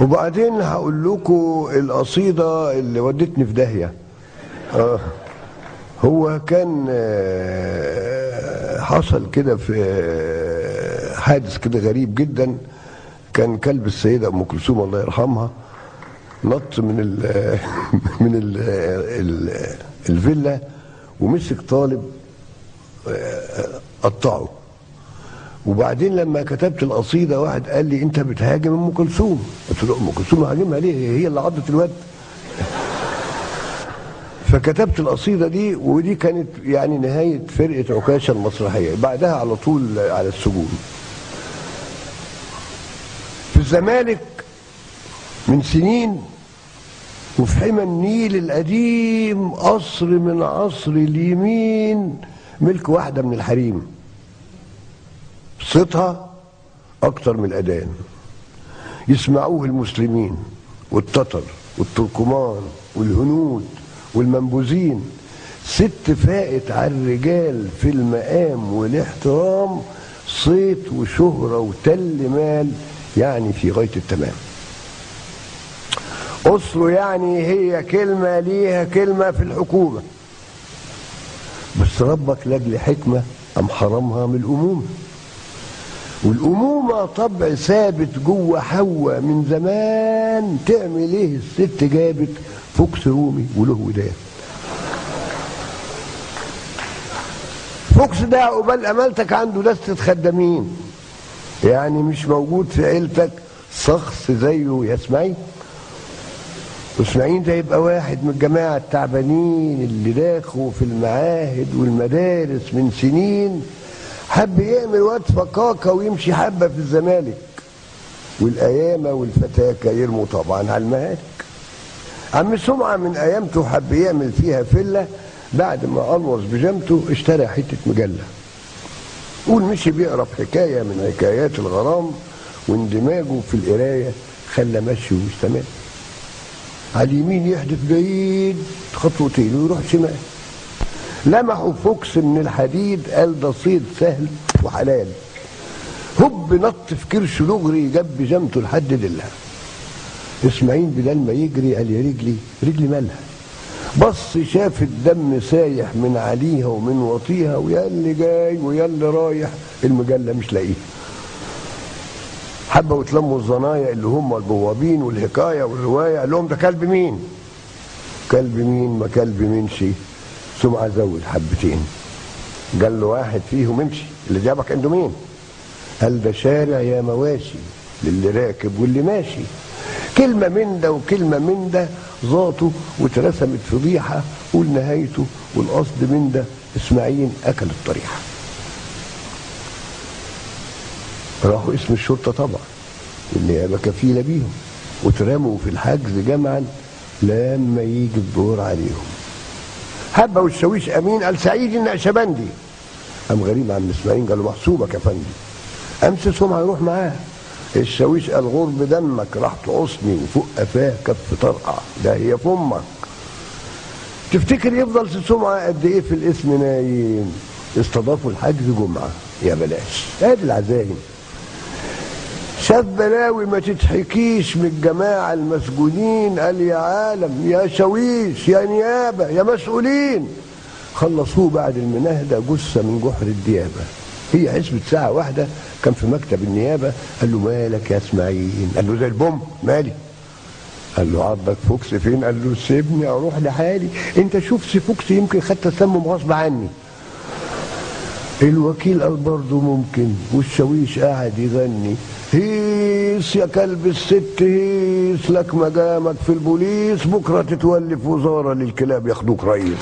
وبعدين هقول لكم القصيدة اللي ودتني في داهية. هو كان حصل كده في حادث كده غريب جدا. كان كلب السيدة أم كلثوم الله يرحمها نط من الفيلا ومسك طالب قطعه. وبعدين لما كتبت القصيده واحد قال لي انت بتهاجم ام كلثوم. قلت له ام كلثوم هاجمها ليه؟ هي اللي عضت الواد. فكتبت القصيده دي، ودي كانت يعني نهايه فرقه عكاشه المسرحيه. بعدها على طول على السجون. في الزمالك من سنين وفي حمى النيل القديم قصر من عصر اليمين ملك واحده من الحريم، صيتها اكتر من الاذان، يسمعوه المسلمين والتتر والتركمان والهنود والمنبوذين. ست فائت على الرجال في المقام والاحترام، صيت وشهره وتل مال، يعني في غايه التمام. أسره يعني هي كلمه ليها كلمه في الحكومه، بس ربك لاجل حكمه قام حرمها من الامومه. والأمومة طبع ثابت جوه حواء من زمان. تعمل ايه الست؟ جابت فوكس رومي وله ودان. فوكس ده عقبال امالتك عنده دستة خدامين، يعني مش موجود في عيلتك شخص زيه يا اسماعيل. واسماعيل ده يبقى واحد من الجماعة التعبانين اللي داخلوا في المعاهد والمدارس من سنين، حب يعمل واد فكاكه ويمشي حبه في الزمالك، والايامه والفتاكه يرموا طبعا على المهالك. عم سمعه من ايامته حب يعمل فيها فله، بعد ما قلوص بجامته اشترى حته مجله. قول مشي بيقرا في حكايه من حكايات الغرام، واندماجه في القرايه خلى مشي واستمر. على اليمين يحدف بعيد خطوتين ويروح شمال. لمحوا فوكس من الحديد، قال ده صيد سهل وحلال. هب نط في كرشه دغري، جاب بجامته لحد دلها. اسماعيل بدل ما يجري قال يا رجلي مالها. بص شاف الدم سايح من عليها ومن وطيها، ويا اللي جاي ويا اللي رايح المجله مش لاقيها. حبه وتلموا الزنايا اللي هم البوابين والحكايه والروايه، قال لهم ده كلب مين؟ كلب مين؟ ما كلب منشي. سمعة زود حبتين، قال له واحد فيهم امشي، اللي جابك عنده مين؟ قال ده شارع يا مواشي للي راكب واللي ماشي. كلمة من ده وكلمة من ده ذاته واترسمت فضيحة، ونهايته والقصد من ده اسماعيل أكل الطريحة. راحوا اسم الشرطة طبعا، والنيابة كفيلة بيهم، واترموا في الحجز جمعا لما يجي الدور عليهم. حبه والشاويش امين قال سعيد النقشبندي. قام غريب عم اسماعيل قال له محسوبك يا فندم. امس سمعه يروح معاه. الشاويش قال غرب دمك راح تقصني وفوق قفاه كف طرقع، ده هي فمك. تفتكر يفضل سمعه قد ايه في الاسم نايم؟ استضافوا الحجز جمعه يا بلاش. ادي العزايم. شاف بلاوي ما تتحكيش من الجماعة المسجونين، قال يا عالم يا شاويش يا نيابة يا مسؤولين. خلصوه بعد المناهدة جثة من جحر الديابة. هي حسبة ساعة واحدة كان في مكتب النيابة. قال له مالك يا اسماعيل؟ قال له زي البوم. مالي؟ قال له عضك فوكس فين؟ قال له سيبني اروح لحالي. انت شوف سي فوكس يمكن خدت تسمم غصب عني. الوكيل قال برضه ممكن، والشاويش قاعد يغني هيس يا كلب الست هيس، لك مقامك في البوليس، بكره تتولي في وزاره للكلاب ياخدوك رئيس.